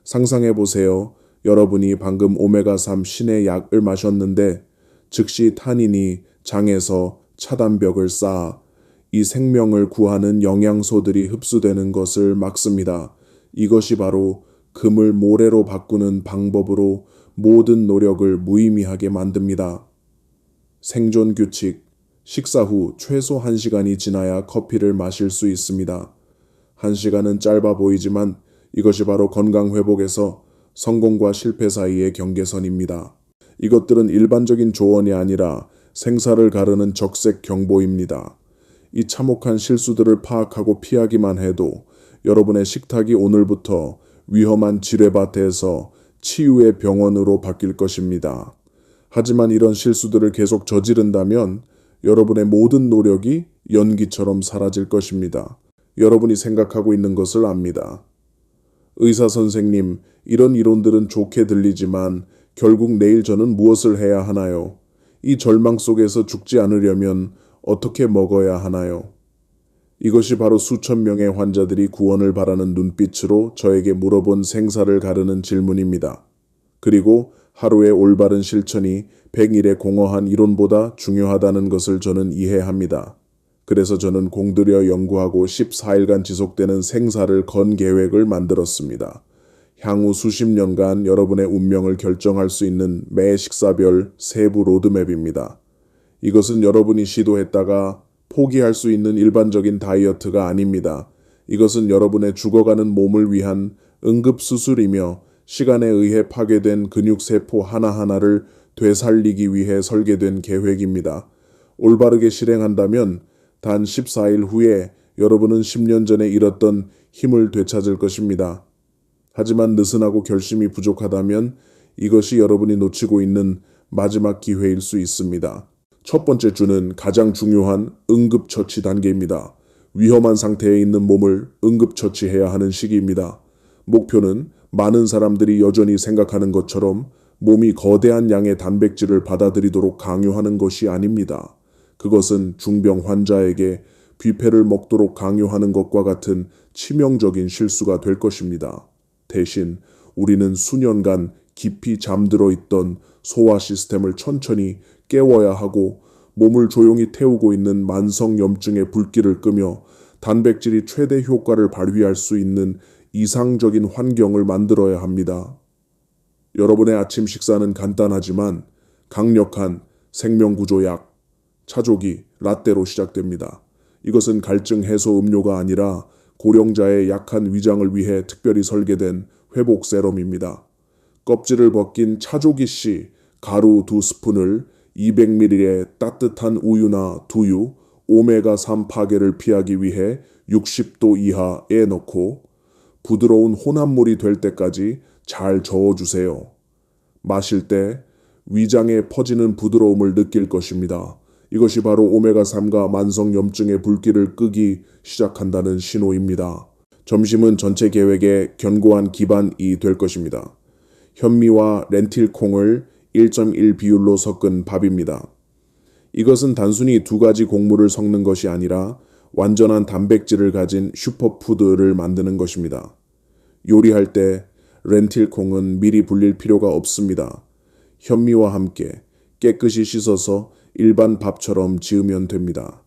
상상해보세요. 여러분이 방금 오메가3 신의 약을 마셨는데 즉시 타닌이 장에서 차단벽을 쌓아 이 생명을 구하는 영양소들이 흡수되는 것을 막습니다. 이것이 바로 금을 모래로 바꾸는 방법으로 모든 노력을 무의미하게 만듭니다. 생존 규칙, 식사 후 최소 1시간이 지나야 커피를 마실 수 있습니다. 1시간은 짧아 보이지만 이것이 바로 건강 회복에서 성공과 실패 사이의 경계선입니다. 이것들은 일반적인 조언이 아니라 생사를 가르는 적색 경보입니다. 이 참혹한 실수들을 파악하고 피하기만 해도 여러분의 식탁이 오늘부터 위험한 지뢰밭에서 치유의 병원으로 바뀔 것입니다. 하지만 이런 실수들을 계속 저지른다면 여러분의 모든 노력이 연기처럼 사라질 것입니다. 여러분이 생각하고 있는 것을 압니다. 의사 선생님, 이런 이론들은 좋게 들리지만 결국 내일 저는 무엇을 해야 하나요? 이 절망 속에서 죽지 않으려면 어떻게 먹어야 하나요? 이것이 바로 수천 명의 환자들이 구원을 바라는 눈빛으로 저에게 물어본 생사를 가르는 질문입니다. 그리고 하루의 올바른 실천이 100일의 공허한 이론보다 중요하다는 것을 저는 이해합니다. 그래서 저는 공들여 연구하고 14일간 지속되는 생사를 건 계획을 만들었습니다. 향후 수십 년간 여러분의 운명을 결정할 수 있는 매 식사별 세부 로드맵입니다. 이것은 여러분이 시도했다가 포기할 수 있는 일반적인 다이어트가 아닙니다. 이것은 여러분의 죽어가는 몸을 위한 응급수술이며 시간에 의해 파괴된 근육세포 하나하나를 되살리기 위해 설계된 계획입니다. 올바르게 실행한다면 단 14일 후에 여러분은 10년 전에 잃었던 힘을 되찾을 것입니다. 하지만 느슨하고 결심이 부족하다면 이것이 여러분이 놓치고 있는 마지막 기회일 수 있습니다. 첫 번째 주는 가장 중요한 응급처치 단계입니다. 위험한 상태에 있는 몸을 응급처치해야 하는 시기입니다. 목표는 많은 사람들이 여전히 생각하는 것처럼 몸이 거대한 양의 단백질을 받아들이도록 강요하는 것이 아닙니다. 그것은 중병 환자에게 뷔페를 먹도록 강요하는 것과 같은 치명적인 실수가 될 것입니다. 대신 우리는 수년간 깊이 잠들어 있던 소화 시스템을 천천히 깨워야 하고 몸을 조용히 태우고 있는 만성염증의 불길을 끄며 단백질이 최대 효과를 발휘할 수 있는 이상적인 환경을 만들어야 합니다. 여러분의 아침 식사는 간단하지만 강력한 생명구조약, 차조기, 라떼로 시작됩니다. 이것은 갈증 해소 음료가 아니라 고령자의 약한 위장을 위해 특별히 설계된 회복 세럼입니다. 껍질을 벗긴 차조기씨 가루 2스푼을 200ml의 따뜻한 우유나 두유, 오메가3 파괴를 피하기 위해 60도 이하에 넣고 부드러운 혼합물이 될 때까지 잘 저어주세요. 마실 때 위장에 퍼지는 부드러움을 느낄 것입니다. 이것이 바로 오메가3가 만성염증의 불길을 끄기 시작한다는 신호입니다. 점심은 전체 계획의 견고한 기반이 될 것입니다. 현미와 렌틸콩을 1.1 비율로 섞은 밥입니다. 이것은 단순히 두 가지 곡물을 섞는 것이 아니라 완전한 단백질을 가진 슈퍼푸드를 만드는 것입니다. 요리할 때 렌틸콩은 미리 불릴 필요가 없습니다. 현미와 함께 깨끗이 씻어서 일반 밥처럼 지으면 됩니다.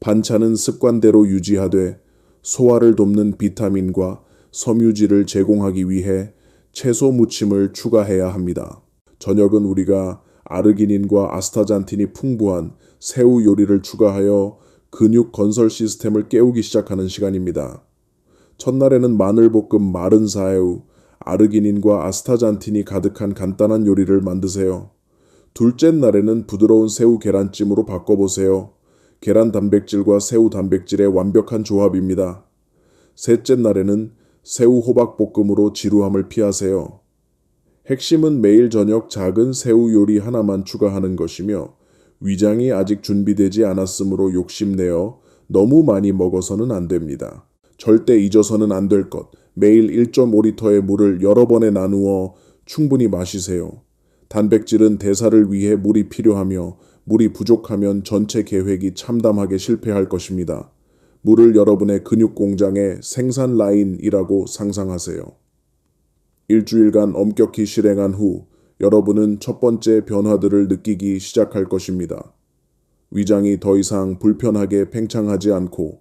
반찬은 습관대로 유지하되 소화를 돕는 비타민과 섬유질을 제공하기 위해 채소 무침을 추가해야 합니다. 저녁은 우리가 아르기닌과 아스타잔틴이 풍부한 새우 요리를 추가하여 근육 건설 시스템을 깨우기 시작하는 시간입니다. 첫날에는 마늘볶음 마른 사새우, 아르기닌과 아스타잔틴이 가득한 간단한 요리를 만드세요. 둘째 날에는 부드러운 새우 계란찜으로 바꿔보세요. 계란 단백질과 새우 단백질의 완벽한 조합입니다. 셋째 날에는 새우 호박 볶음으로 지루함을 피하세요. 핵심은 매일 저녁 작은 새우 요리 하나만 추가하는 것이며 위장이 아직 준비되지 않았으므로 욕심내어 너무 많이 먹어서는 안 됩니다. 절대 잊어서는 안 될 것. 매일 1.5리터의 물을 여러 번에 나누어 충분히 마시세요. 단백질은 대사를 위해 물이 필요하며 물이 부족하면 전체 계획이 참담하게 실패할 것입니다. 물을 여러분의 근육 공장의 생산 라인이라고 상상하세요. 일주일간 엄격히 실행한 후 여러분은 첫 번째 변화들을 느끼기 시작할 것입니다. 위장이 더 이상 불편하게 팽창하지 않고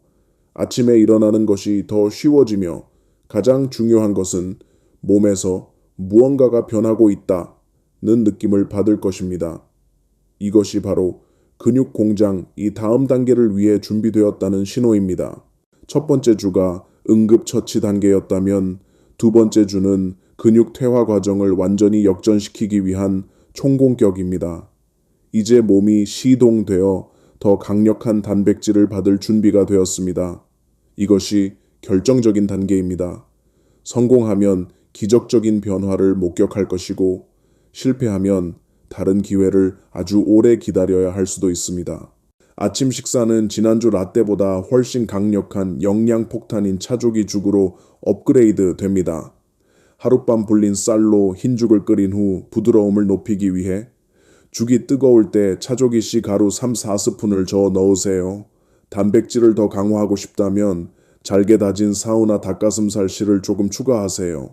아침에 일어나는 것이 더 쉬워지며 가장 중요한 것은 몸에서 무언가가 변하고 있다는 느낌을 받을 것입니다. 이것이 바로 근육 공장이 다음 단계를 위해 준비되었다는 신호입니다. 첫 번째 주가 응급처치 단계였다면 두 번째 주는 근육 퇴화 과정을 완전히 역전시키기 위한 총공격입니다. 이제 몸이 시동되어 더 강력한 단백질을 받을 준비가 되었습니다. 이것이 결정적인 단계입니다. 성공하면 기적적인 변화를 목격할 것이고 실패하면 다른 기회를 아주 오래 기다려야 할 수도 있습니다. 아침 식사는 지난주 라떼보다 훨씬 강력한 영양 폭탄인 차조기 죽으로 업그레이드 됩니다. 하룻밤 불린 쌀로 흰죽을 끓인 후 부드러움을 높이기 위해 죽이 뜨거울 때 차조기씨 가루 3-4스푼을 저어 넣으세요. 단백질을 더 강화하고 싶다면 잘게 다진 사우나 닭가슴살 씨를 조금 추가하세요.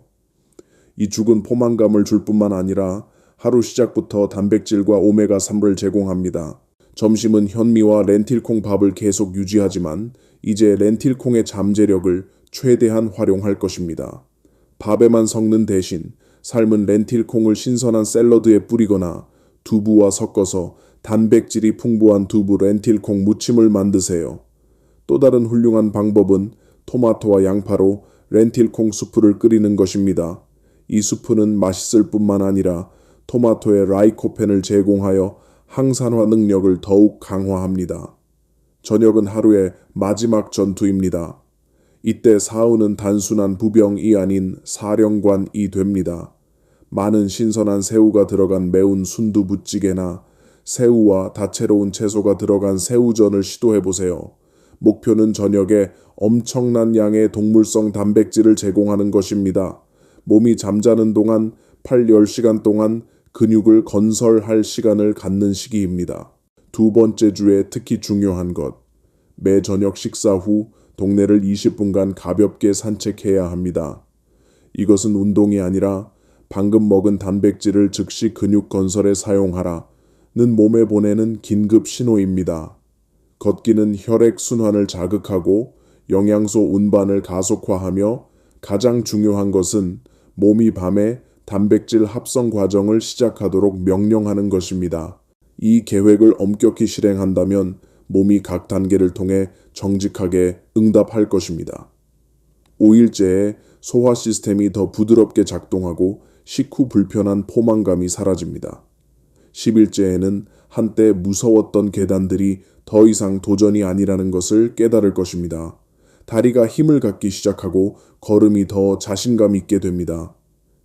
이 죽은 포만감을 줄 뿐만 아니라 하루 시작부터 단백질과 오메가3를 제공합니다. 점심은 현미와 렌틸콩 밥을 계속 유지하지만 이제 렌틸콩의 잠재력을 최대한 활용할 것입니다. 밥에만 섞는 대신 삶은 렌틸콩을 신선한 샐러드에 뿌리거나 두부와 섞어서 단백질이 풍부한 두부 렌틸콩 무침을 만드세요. 또 다른 훌륭한 방법은 토마토와 양파로 렌틸콩 수프를 끓이는 것입니다. 이 수프는 맛있을 뿐만 아니라 토마토의 라이코펜을 제공하여 항산화 능력을 더욱 강화합니다. 저녁은 하루의 마지막 전투입니다. 이때 사우는 단순한 부병이 아닌 사령관이 됩니다. 많은 신선한 새우가 들어간 매운 순두부찌개나 새우와 다채로운 채소가 들어간 새우전을 시도해보세요. 목표는 저녁에 엄청난 양의 동물성 단백질을 제공하는 것입니다. 몸이 잠자는 동안 8-10시간 동안 근육을 건설할 시간을 갖는 시기입니다. 두 번째 주에 특히 중요한 것. 매 저녁 식사 후 동네를 20분간 가볍게 산책해야 합니다. 이것은 운동이 아니라 방금 먹은 단백질을 즉시 근육 건설에 사용하라는 몸에 보내는 긴급 신호입니다. 걷기는 혈액 순환을 자극하고 영양소 운반을 가속화하며 가장 중요한 것은 몸이 밤에 단백질 합성 과정을 시작하도록 명령하는 것입니다. 이 계획을 엄격히 실행한다면 몸이 각 단계를 통해 정직하게 응답할 것입니다. 5일째에 소화 시스템이 더 부드럽게 작동하고 식후 불편한 포만감이 사라집니다. 10일째에는 한때 무서웠던 계단들이 더 이상 도전이 아니라는 것을 깨달을 것입니다. 다리가 힘을 갖기 시작하고 걸음이 더 자신감 있게 됩니다.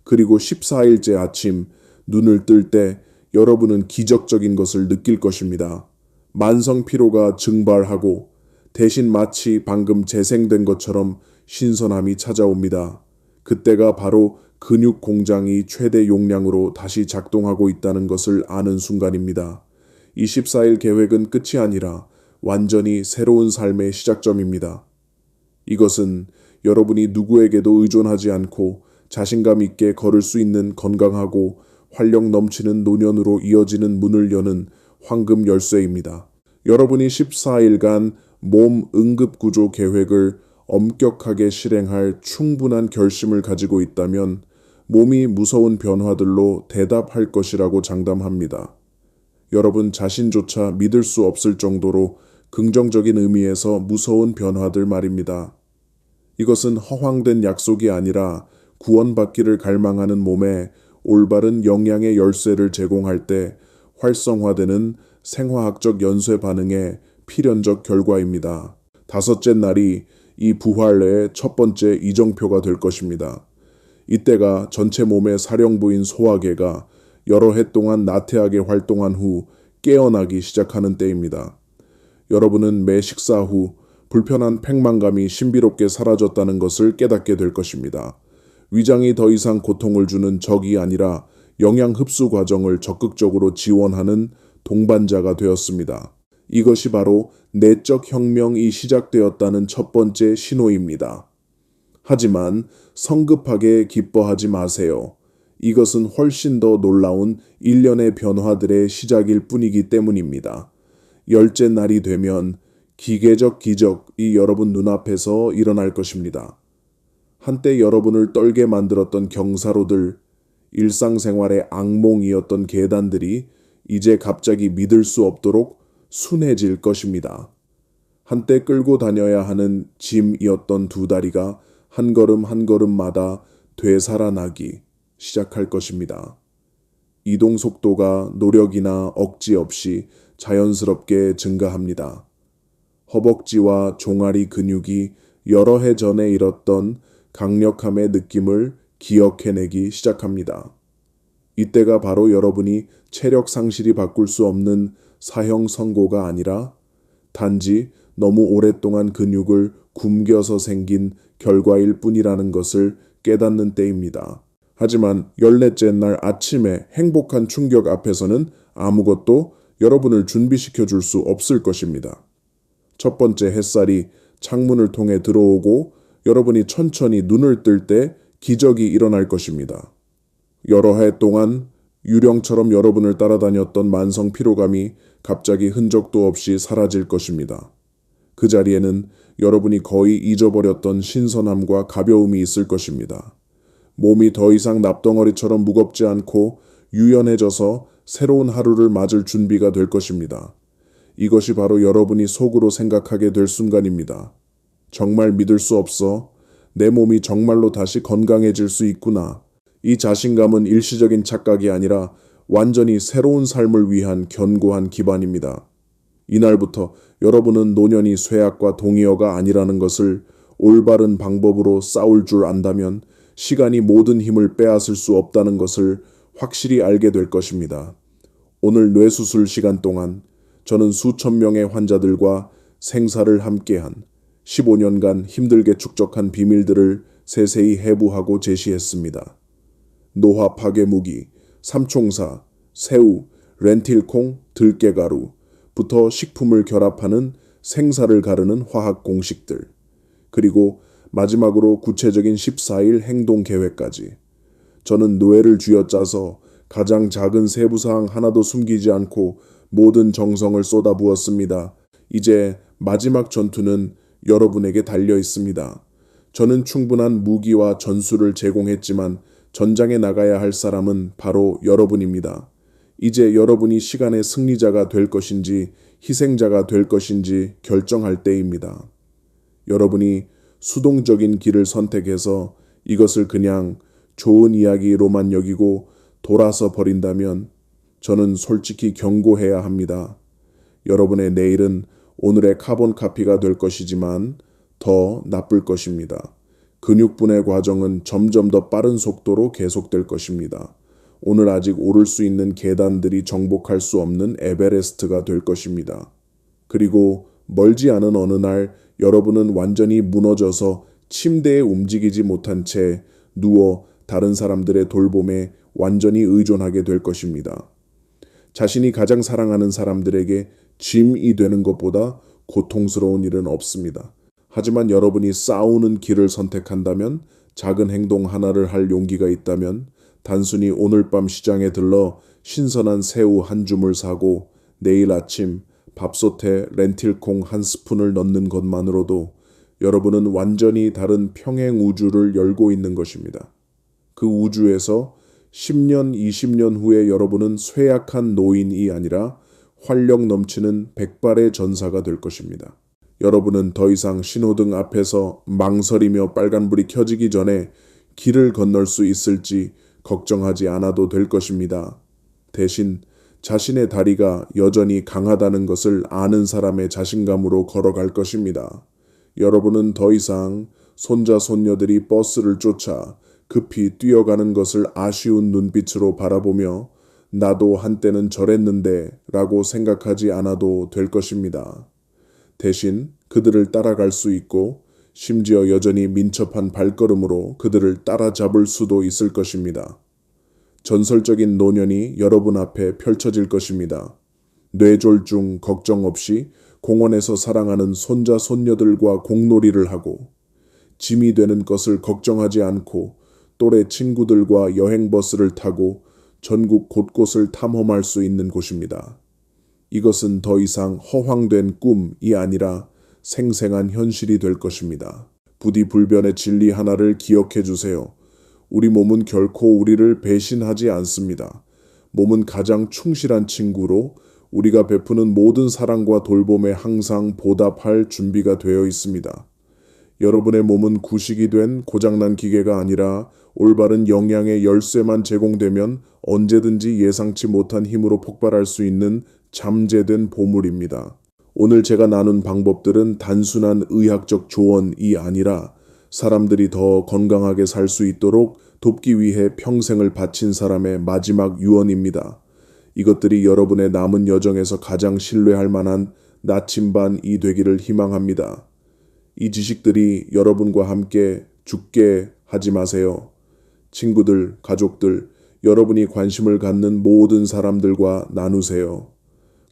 그리고 14일째 아침 눈을 뜰 때 여러분은 기적적인 것을 느낄 것입니다. 만성 피로가 증발하고 대신 마치 방금 재생된 것처럼 신선함이 찾아옵니다. 그때가 바로 근육 공장이 최대 용량으로 다시 작동하고 있다는 것을 아는 순간입니다. 24일 계획은 끝이 아니라 완전히 새로운 삶의 시작점입니다. 이것은 여러분이 누구에게도 의존하지 않고 자신감 있게 걸을 수 있는 건강하고 활력 넘치는 노년으로 이어지는 문을 여는 황금 열쇠입니다. 여러분이 14일간 몸 응급구조 계획을 엄격하게 실행할 충분한 결심을 가지고 있다면 몸이 무서운 변화들로 대답할 것이라고 장담합니다. 여러분 자신조차 믿을 수 없을 정도로 긍정적인 의미에서 무서운 변화들 말입니다. 이것은 허황된 약속이 아니라 구원받기를 갈망하는 몸에 올바른 영양의 열쇠를 제공할 때 활성화되는 생화학적 연쇄 반응의 필연적 결과입니다. 다섯째 날이 이 부활의 첫 번째 이정표가 될 것입니다. 이때가 전체 몸의 사령부인 소화계가 여러 해 동안 나태하게 활동한 후 깨어나기 시작하는 때입니다. 여러분은 매 식사 후 불편한 팽만감이 신비롭게 사라졌다는 것을 깨닫게 될 것입니다. 위장이 더 이상 고통을 주는 적이 아니라 영양 흡수 과정을 적극적으로 지원하는 동반자가 되었습니다. 이것이 바로 내적 혁명이 시작되었다는 첫 번째 신호입니다. 하지만 성급하게 기뻐하지 마세요. 이것은 훨씬 더 놀라운 일련의 변화들의 시작일 뿐이기 때문입니다. 열째 날이 되면 기계적 기적이 여러분 눈앞에서 일어날 것입니다. 한때 여러분을 떨게 만들었던 경사로들, 일상생활의 악몽이었던 계단들이 이제 갑자기 믿을 수 없도록 순해질 것입니다. 한때 끌고 다녀야 하는 짐이었던 두 다리가 한 걸음 한 걸음마다 되살아나기 시작할 것입니다. 이동 속도가 노력이나 억지 없이 자연스럽게 증가합니다. 허벅지와 종아리 근육이 여러 해 전에 잃었던 강력함의 느낌을 기억해내기 시작합니다. 이때가 바로 여러분이 체력 상실이 바꿀 수 없는 사형 선고가 아니라 단지 너무 오랫동안 근육을 굶겨서 생긴 결과일 뿐이라는 것을 깨닫는 때입니다. 하지만 14째 날 아침에 행복한 충격 앞에서는 아무것도 여러분을 준비시켜 줄 수 없을 것입니다. 첫 번째 햇살이 창문을 통해 들어오고 여러분이 천천히 눈을 뜰 때 기적이 일어날 것입니다. 여러 해 동안 유령처럼 여러분을 따라다녔던 만성 피로감이 갑자기 흔적도 없이 사라질 것입니다. 그 자리에는 여러분이 거의 잊어버렸던 신선함과 가벼움이 있을 것입니다. 몸이 더 이상 납덩어리처럼 무겁지 않고 유연해져서 새로운 하루를 맞을 준비가 될 것입니다. 이것이 바로 여러분이 속으로 생각하게 될 순간입니다. 정말 믿을 수 없어. 내 몸이 정말로 다시 건강해질 수 있구나. 이 자신감은 일시적인 착각이 아니라 완전히 새로운 삶을 위한 견고한 기반입니다. 이날부터 여러분은 노년이 쇠약과 동의어가 아니라는 것을 올바른 방법으로 싸울 줄 안다면 시간이 모든 힘을 빼앗을 수 없다는 것을 확실히 알게 될 것입니다. 오늘 뇌수술 시간 동안 저는 수천 명의 환자들과 생사를 함께한 15년간 힘들게 축적한 비밀들을 세세히 해부하고 제시했습니다. 노화 파괴 무기, 삼총사, 새우, 렌틸콩, 들깨가루부터 식품을 결합하는 생사를 가르는 화학 공식들, 그리고 마지막으로 구체적인 14일 행동 계획까지. 저는 뇌를 쥐어짜서 가장 작은 세부사항 하나도 숨기지 않고 모든 정성을 쏟아부었습니다. 이제 마지막 전투는 여러분에게 달려 있습니다. 저는 충분한 무기와 전술을 제공했지만 전장에 나가야 할 사람은 바로 여러분입니다. 이제 여러분이 시간의 승리자가 될 것인지 희생자가 될 것인지 결정할 때입니다. 여러분이 수동적인 길을 선택해서 이것을 그냥 좋은 이야기로만 여기고 돌아서 버린다면 저는 솔직히 경고해야 합니다. 여러분의 내일은 오늘의 카본 카피가 될 것이지만 더 나쁠 것입니다. 근육분해 과정은 점점 더 빠른 속도로 계속될 것입니다. 오늘 아직 오를 수 있는 계단들이 정복할 수 없는 에베레스트가 될 것입니다. 그리고 멀지 않은 어느 날 여러분은 완전히 무너져서 침대에 움직이지 못한 채 누워 다른 사람들의 돌봄에 완전히 의존하게 될 것입니다. 자신이 가장 사랑하는 사람들에게 짐이 되는 것보다 고통스러운 일은 없습니다. 하지만 여러분이 싸우는 길을 선택한다면, 작은 행동 하나를 할 용기가 있다면, 단순히 오늘 밤 시장에 들러 신선한 새우 한 줌을 사고 내일 아침 밥솥에 렌틸콩 한 스푼을 넣는 것만으로도 여러분은 완전히 다른 평행 우주를 열고 있는 것입니다. 그 우주에서 10년, 20년 후에 여러분은 쇠약한 노인이 아니라 활력 넘치는 백발의 전사가 될 것입니다. 여러분은 더 이상 신호등 앞에서 망설이며 빨간불이 켜지기 전에 길을 건널 수 있을지 걱정하지 않아도 될 것입니다. 대신 자신의 다리가 여전히 강하다는 것을 아는 사람의 자신감으로 걸어갈 것입니다. 여러분은 더 이상 손자 손녀들이 버스를 쫓아 급히 뛰어가는 것을 아쉬운 눈빛으로 바라보며 나도 한때는 저랬는데 라고 생각하지 않아도 될 것입니다. 대신 그들을 따라갈 수 있고 심지어 여전히 민첩한 발걸음으로 그들을 따라잡을 수도 있을 것입니다. 전설적인 노년이 여러분 앞에 펼쳐질 것입니다. 뇌졸중 걱정 없이 공원에서 사랑하는 손자 손녀들과 공놀이를 하고 짐이 되는 것을 걱정하지 않고 또래 친구들과 여행버스를 타고 전국 곳곳을 탐험할 수 있는 곳입니다. 이것은 더 이상 허황된 꿈이 아니라 생생한 현실이 될 것입니다. 부디 불변의 진리 하나를 기억해 주세요. 우리 몸은 결코 우리를 배신하지 않습니다. 몸은 가장 충실한 친구로 우리가 베푸는 모든 사랑과 돌봄에 항상 보답할 준비가 되어 있습니다. 여러분의 몸은 구식이 된 고장난 기계가 아니라 올바른 영양의 열쇠만 제공되면 언제든지 예상치 못한 힘으로 폭발할 수 있는 잠재된 보물입니다. 오늘 제가 나눈 방법들은 단순한 의학적 조언이 아니라 사람들이 더 건강하게 살 수 있도록 돕기 위해 평생을 바친 사람의 마지막 유언입니다. 이것들이 여러분의 남은 여정에서 가장 신뢰할 만한 나침반이 되기를 희망합니다. 이 지식들이 여러분과 함께 죽게 하지 마세요. 친구들, 가족들, 여러분이 관심을 갖는 모든 사람들과 나누세요.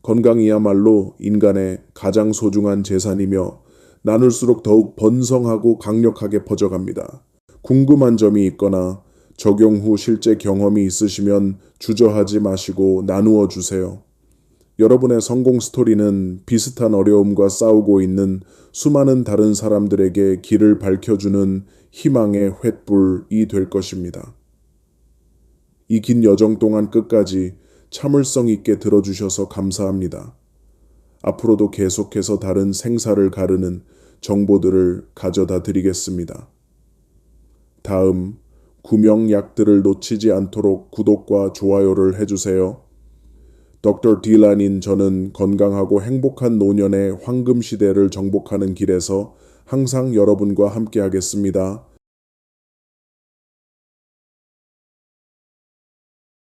건강이야말로 인간의 가장 소중한 재산이며 나눌수록 더욱 번성하고 강력하게 퍼져갑니다. 궁금한 점이 있거나 적용 후 실제 경험이 있으시면 주저하지 마시고 나누어 주세요. 여러분의 성공 스토리는 비슷한 어려움과 싸우고 있는 수많은 다른 사람들에게 길을 밝혀주는 희망의 횃불이 될 것입니다. 이 긴 여정 동안 끝까지 참을성 있게 들어주셔서 감사합니다. 앞으로도 계속해서 다른 생사를 가르는 정보들을 가져다 드리겠습니다. 다음 구명약들을 놓치지 않도록 구독과 좋아요를 해주세요. Dr. 딜란인 저는 건강하고 행복한 노년의 황금 시대를 정복하는 길에서 항상 여러분과 함께 하겠습니다.